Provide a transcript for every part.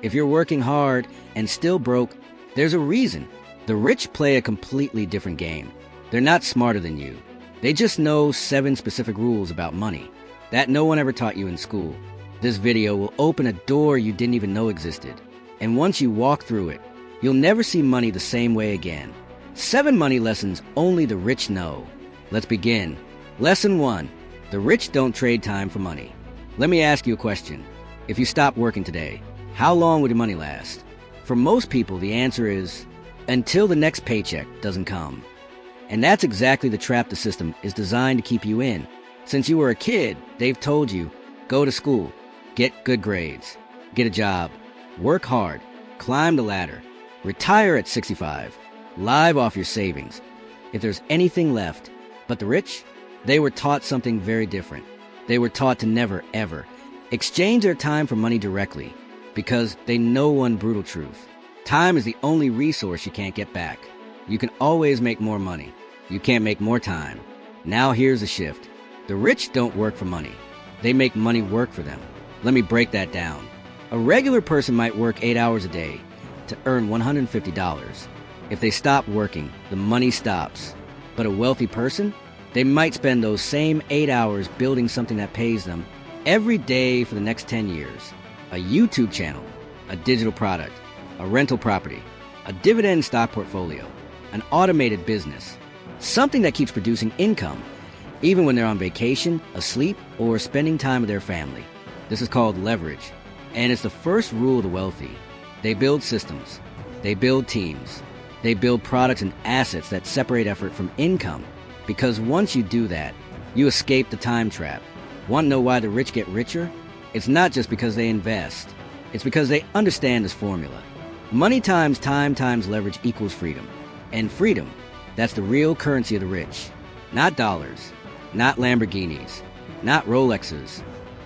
If you're working hard and still broke, there's a reason. The rich play a completely different game. They're not smarter than you. They just know 7 specific rules about money that no one ever taught you in school. This video will open a door you didn't even know existed. And once you walk through it, you'll never see money the same way again. 7 money lessons only the rich know. Let's begin. Lesson 1. The rich don't trade time for money. Let me ask you a question. If you stopped working today, how long would your money last? For most people, the answer is until the next paycheck doesn't come. And that's exactly the trap the system is designed to keep you in. Since you were a kid, they've told you, go to school, get good grades, get a job, work hard, climb the ladder, retire at 65, live off your savings, if there's anything left. But the rich, they were taught something very different. They were taught to never, ever exchange their time for money directly, because they know one brutal truth. Time is the only resource you can't get back. You can always make more money. You can't make more time. Now here's the shift. The rich don't work for money. They make money work for them. Let me break that down. A regular person might work 8 hours a day to earn $150. If they stop working, the money stops. But a wealthy person, they might spend those same 8 hours building something that pays them every day for the next 10 years. A YouTube channel, a digital product, a rental property, a dividend stock portfolio, an automated business, something that keeps producing income, even when they're on vacation, asleep, or spending time with their family. This is called leverage, and it's the first rule of the wealthy. They build systems, they build teams, they build products and assets that separate effort from income, because once you do that, you escape the time trap. Want to know why the rich get richer? It's not just because they invest. It's because they understand this formula. Money times time times leverage equals freedom. And freedom, that's the real currency of the rich. Not dollars, not Lamborghinis, not Rolexes.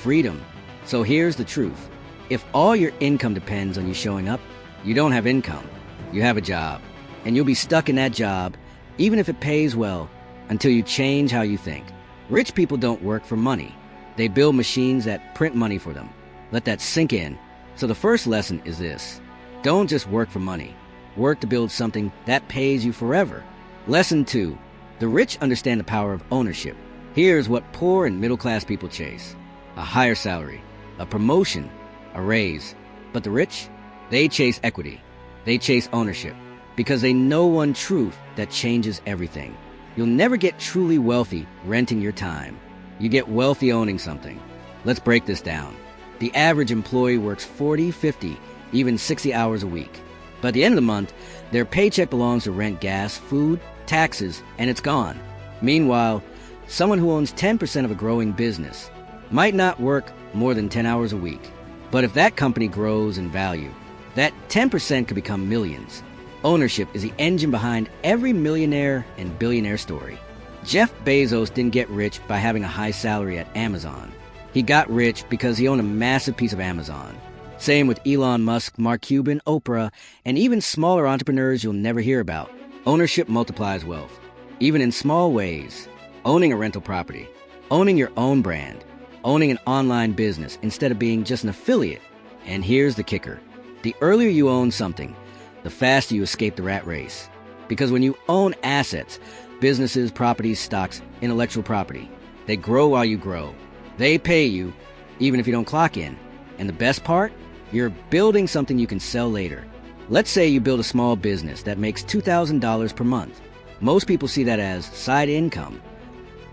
Freedom. So here's the truth. If all your income depends on you showing up, you don't have income. You have a job. And you'll be stuck in that job, even if it pays well, until you change how you think. Rich people don't work for money. They build machines that print money for them. Let that sink in. So the first lesson is this. Don't just work for money. Work to build something that pays you forever. Lesson 2. The rich understand the power of ownership. Here's what poor and middle-class people chase. A higher salary, a promotion, a raise. But the rich, they chase equity. They chase ownership because they know one truth that changes everything. You'll never get truly wealthy renting your time. You get wealthy owning something. Let's break this down. The average employee works 40, 50, even 60 hours a week. But at the end of the month, their paycheck belongs to rent, gas, food, taxes, and it's gone. Meanwhile, someone who owns 10% of a growing business might not work more than 10 hours a week. But if that company grows in value, that 10% could become millions. Ownership is the engine behind every millionaire and billionaire story. Jeff Bezos didn't get rich by having a high salary at Amazon. He got rich because he owned a massive piece of Amazon. Same with Elon Musk, Mark Cuban, Oprah, and even smaller entrepreneurs you'll never hear about. Ownership multiplies wealth, even in small ways. Owning a rental property, owning your own brand, owning an online business instead of being just an affiliate. And here's the kicker. The earlier you own something, the faster you escape the rat race. Because when you own assets, businesses, properties, stocks, intellectual property, they grow while you grow. They pay you, even if you don't clock in. And the best part? You're building something you can sell later. Let's say you build a small business that makes $2,000 per month. Most people see that as side income.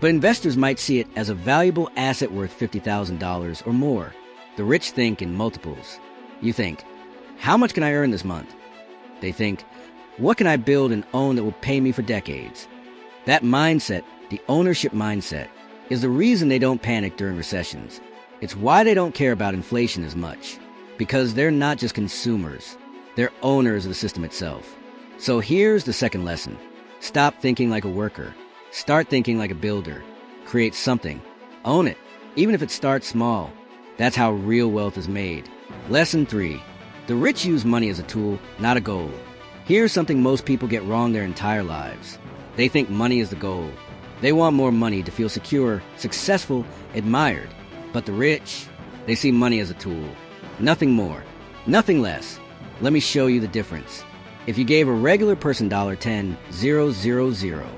But investors might see it as a valuable asset worth $50,000 or more. The rich think in multiples. You think, how much can I earn this month? They think, what can I build and own that will pay me for decades? That mindset, the ownership mindset, is the reason they don't panic during recessions. It's why they don't care about inflation as much. Because they're not just consumers. They're owners of the system itself. So here's the second lesson. Stop thinking like a worker. Start thinking like a builder. Create something. Own it, even if it starts small. That's how real wealth is made. Lesson 3. The rich use money as a tool, not a goal. Here's something most people get wrong their entire lives. They think money is the goal. They want more money to feel secure, successful, admired. But the rich, they see money as a tool. Nothing more. Nothing less. Let me show you the difference. If you gave a regular person $10,000,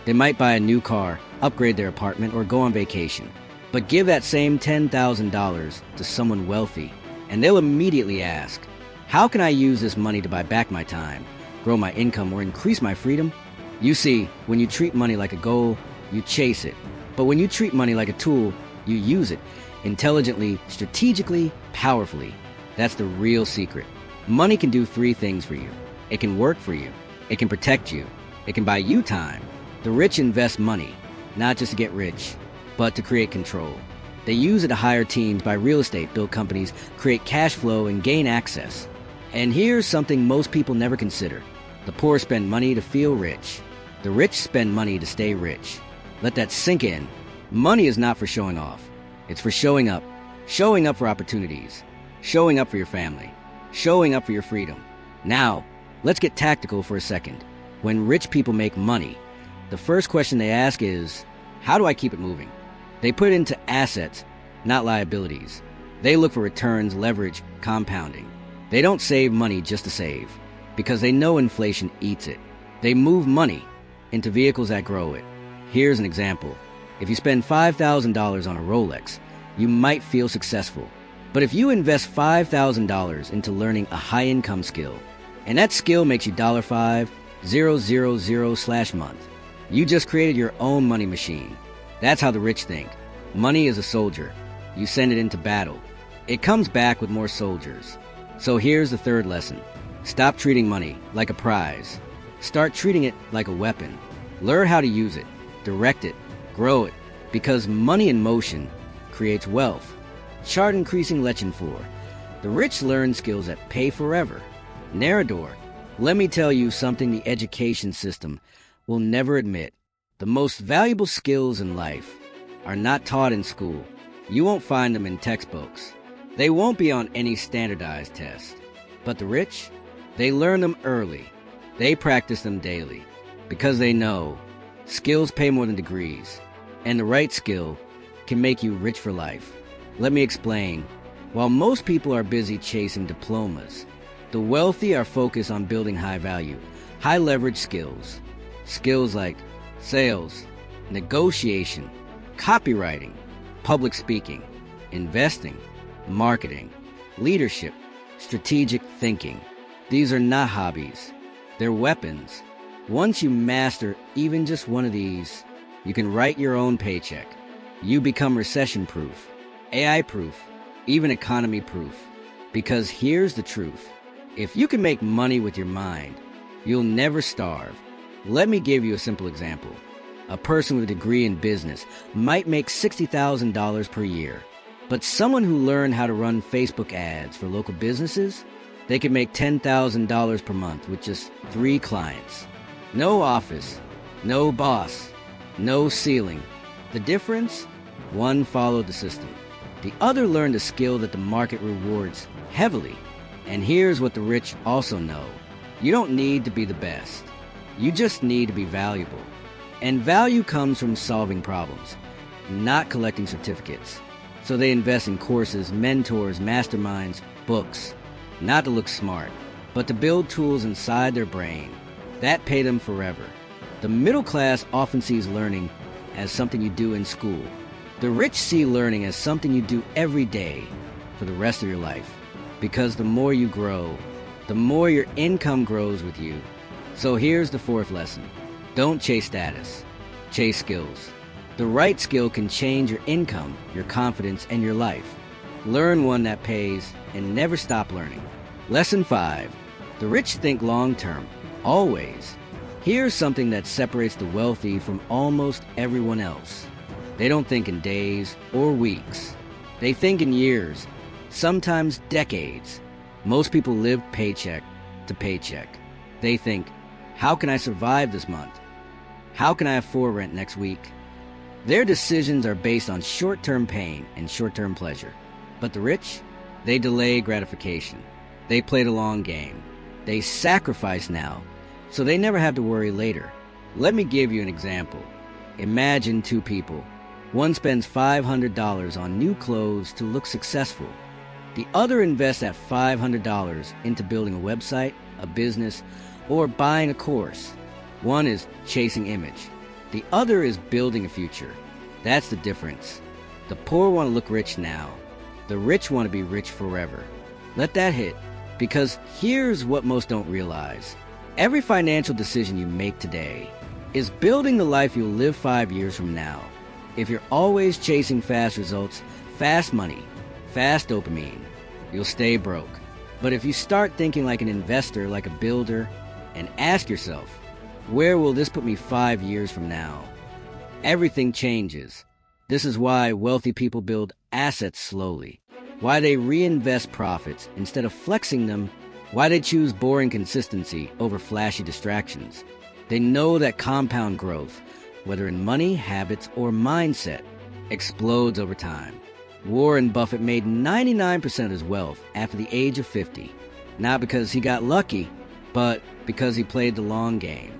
they might buy a new car, upgrade their apartment, or go on vacation. But give that same $10,000 to someone wealthy, and they'll immediately ask, how can I use this money to buy back my time, grow my income, or increase my freedom? You see, when you treat money like a goal, you chase it. But when you treat money like a tool, you use it intelligently, strategically, powerfully. That's the real secret. Money can do three things for you. It can work for you. It can protect you. It can buy you time. The rich invest money, not just to get rich, but to create control. They use it to hire teams, buy real estate, build companies, create cash flow, and gain access. And here's something most people never consider. The poor spend money to feel rich. The rich spend money to stay rich. Let that sink in. Money is not for showing off. It's for showing up. Showing up for opportunities. Showing up for your family. Showing up for your freedom. Now, let's get tactical for a second. When rich people make money, the first question they ask is, how do I keep it moving? They put it into assets, not liabilities. They look for returns, leverage, compounding. They don't save money just to save, because they know inflation eats it. They move money into vehicles that grow it. Here's an example. If you spend $5,000 on a Rolex, you might feel successful. But if you invest $5,000 into learning a high-income skill, and that skill makes you $5,000/month, you just created your own money machine. That's how the rich think. Money is a soldier. You send it into battle. It comes back with more soldiers. So here's the third lesson. Stop treating money like a prize. Start treating it like a weapon. Learn how to use it, direct it, grow it, because money in motion creates wealth. Chart increasing Lechen 4. The rich learn skills that pay forever. Narrador, let me tell you something the education system will never admit. The most valuable skills in life are not taught in school. You won't find them in textbooks. They won't be on any standardized test. But the rich, they learn them early. They practice them daily because they know skills pay more than degrees, and the right skill can make you rich for life. Let me explain. While most people are busy chasing diplomas, the wealthy are focused on building high-value, high-leverage skills. Skills like sales, negotiation, copywriting, public speaking, investing, marketing, leadership, strategic thinking. These are not hobbies. They're weapons. Once you master even just one of these, you can write your own paycheck. You become recession-proof, AI-proof, even economy-proof. Because here's the truth. If you can make money with your mind, you'll never starve. Let me give you a simple example. A person with a degree in business might make $60,000 per year. But someone who learned how to run Facebook ads for local businesses, they could make $10,000 per month with just 3 clients. No office, no boss, no ceiling. The difference? One followed the system. The other learned a skill that the market rewards heavily. And here's what the rich also know. You don't need to be the best. You just need to be valuable. And value comes from solving problems, not collecting certificates. So they invest in courses, mentors, masterminds, books, not to look smart, but to build tools inside their brain that pay them forever. The middle class often sees learning as something you do in school. The rich see learning as something you do every day for the rest of your life. Because the more you grow, the more your income grows with you. So here's the fourth lesson. Don't chase status. Chase skills. The right skill can change your income, your confidence, and your life. Learn one that pays and never stop learning. Lesson 5. The rich think long-term, always. Here's something that separates the wealthy from almost everyone else. They don't think in days or weeks. They think in years, sometimes decades. Most people live paycheck to paycheck. They think, how can I survive this month? How can I afford rent next week? Their decisions are based on short-term pain and short-term pleasure. But the rich, they delay gratification. They play the long game. They sacrifice now, so they never have to worry later. Let me give you an example. Imagine 2 people. One spends $500 on new clothes to look successful. The other invests that $500 into building a website, a business, or buying a course. One is chasing image. The other is building a future. That's the difference. The poor want to look rich now. The rich want to be rich forever. Let that hit, because here's what most don't realize. Every financial decision you make today is building the life you'll live 5 years from now. If you're always chasing fast results, fast money, fast dopamine, you'll stay broke. But if you start thinking like an investor, like a builder, and ask yourself, where will this put me 5 years from now? Everything changes. This is why wealthy people build assets slowly, why they reinvest profits instead of flexing them, why they choose boring consistency over flashy distractions. They know that compound growth, whether in money, habits, or mindset, explodes over time. Warren Buffett made 99% of his wealth after the age of 50, not because he got lucky, but because he played the long game.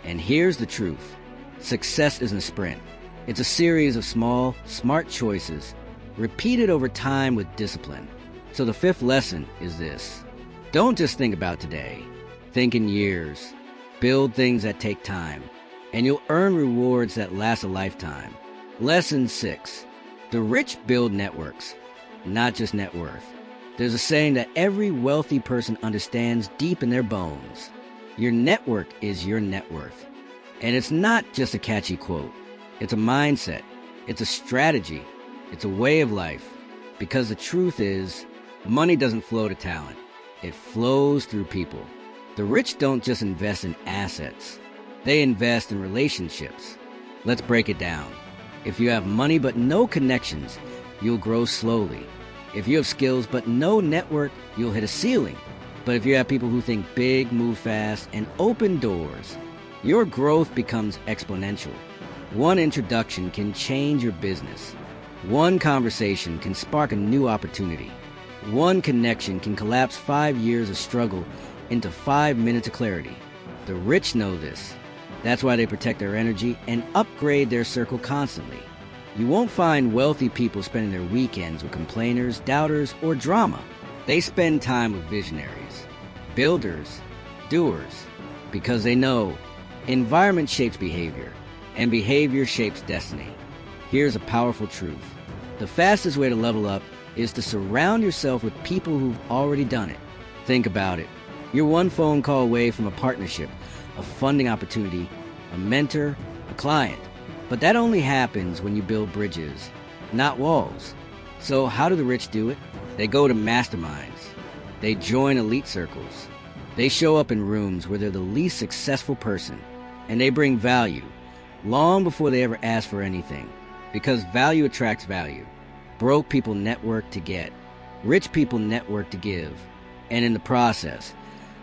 And here's the truth. Success isn't a sprint. It's a series of small, smart choices, repeated over time with discipline. So the fifth lesson is this. Don't just think about today. Think in years. Build things that take time, and you'll earn rewards that last a lifetime. Lesson 6. The rich build networks, not just net worth. There's a saying that every wealthy person understands deep in their bones. Your network is your net worth. And it's not just a catchy quote. It's a mindset. It's a strategy. It's a way of life. Because the truth is, money doesn't flow to talent. It flows through people. The rich don't just invest in assets. They invest in relationships. Let's break it down. If you have money but no connections, you'll grow slowly. If you have skills but no network, you'll hit a ceiling. But if you have people who think big, move fast, and open doors, your growth becomes exponential. One introduction can change your business. One conversation can spark a new opportunity. One connection can collapse 5 years of struggle into 5 minutes of clarity. The rich know this. That's why they protect their energy and upgrade their circle constantly. You won't find wealthy people spending their weekends with complainers, doubters, or drama. They spend time with visionaries, builders, doers, because they know environment shapes behavior, and behavior shapes destiny. Here's a powerful truth. The fastest way to level up is to surround yourself with people who've already done it. Think about it. You're one phone call away from a partnership, a funding opportunity, a mentor, a client. But that only happens when you build bridges, not walls. So how do the rich do it? They go to masterminds. They join elite circles. They show up in rooms where they're the least successful person, and they bring value long before they ever ask for anything, because value attracts value. Broke people network to get. Rich people network to give. And in the process,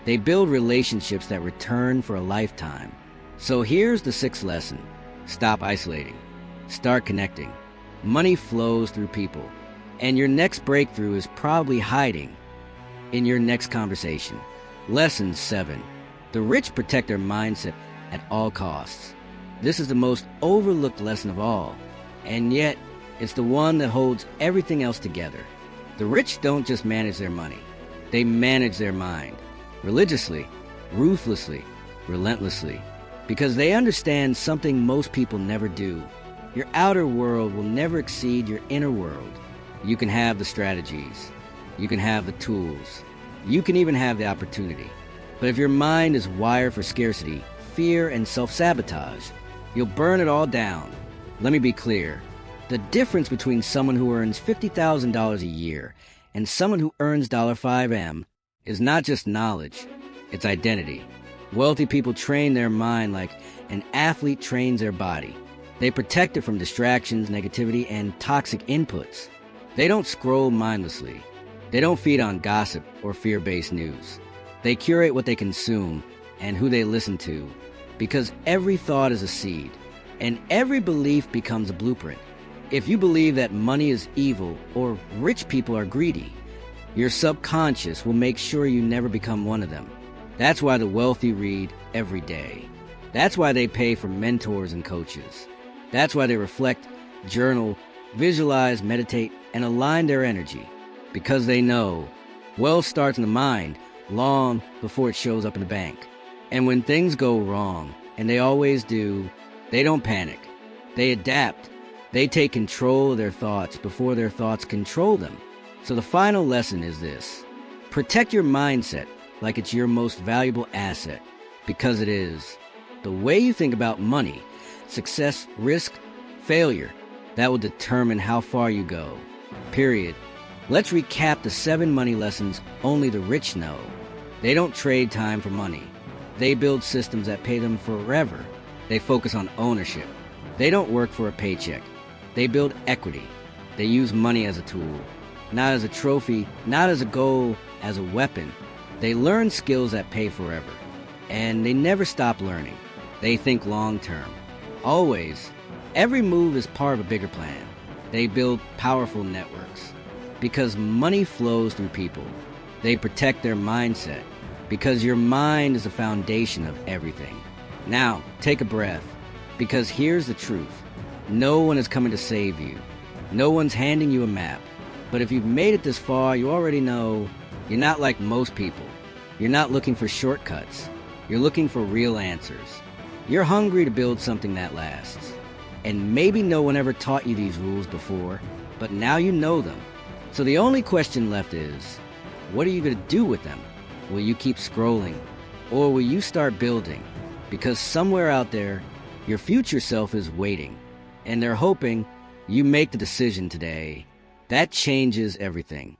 they build relationships that return for a lifetime. So here's the sixth lesson. Stop isolating. Start connecting. Money flows through people. And your next breakthrough is probably hiding in your next conversation. Lesson 7. The rich protect their mindset at all costs. This is the most overlooked lesson of all. And yet, it's the one that holds everything else together. The rich don't just manage their money. They manage their mind. Religiously, ruthlessly, relentlessly. Because they understand something most people never do. Your outer world will never exceed your inner world. You can have the strategies. You can have the tools. You can even have the opportunity. But if your mind is wired for scarcity, fear, and self-sabotage, you'll burn it all down. Let me be clear. The difference between someone who earns $50,000 a year and someone who earns $5M is not just knowledge, it's identity. Wealthy people train their mind like an athlete trains their body. They protect it from distractions, negativity, and toxic inputs. They don't scroll mindlessly. They don't feed on gossip or fear-based news. They curate what they consume and who they listen to, because every thought is a seed, and every belief becomes a blueprint. If you believe that money is evil or rich people are greedy, your subconscious will make sure you never become one of them. That's why the wealthy read every day. That's why they pay for mentors and coaches. That's why they reflect, journal, visualize, meditate, and align their energy. because they know wealth starts in the mind long before it shows up in the bank. And when things go wrong, and they always do, they don't panic. They adapt. They take control of their thoughts before their thoughts control them. So the final lesson is this: protect your mindset like it's your most valuable asset, because it is. The way you think about money, success, risk, failure, that will determine how far you go. Period. Let's recap the 7 money lessons only the rich know. They don't trade time for money. They build systems that pay them forever. They focus on ownership. They don't work for a paycheck. They build equity. They use money as a tool, not as a trophy, not as a goal, as a weapon. They learn skills that pay forever. And they never stop learning. They think long term. Always. Every move is part of a bigger plan. They build powerful networks. Because money flows through people. They protect their mindset. Because your mind is the foundation of everything. Now, take a breath. Because here's the truth. No one is coming to save you. No one's handing you a map. But if you've made it this far, you already know you're not like most people. You're not looking for shortcuts. You're looking for real answers. You're hungry to build something that lasts. And maybe no one ever taught you these rules before, but now you know them. So the only question left is, what are you going to do with them? Will you keep scrolling? Or will you start building? Because somewhere out there, your future self is waiting. And they're hoping you make the decision today. That changes everything.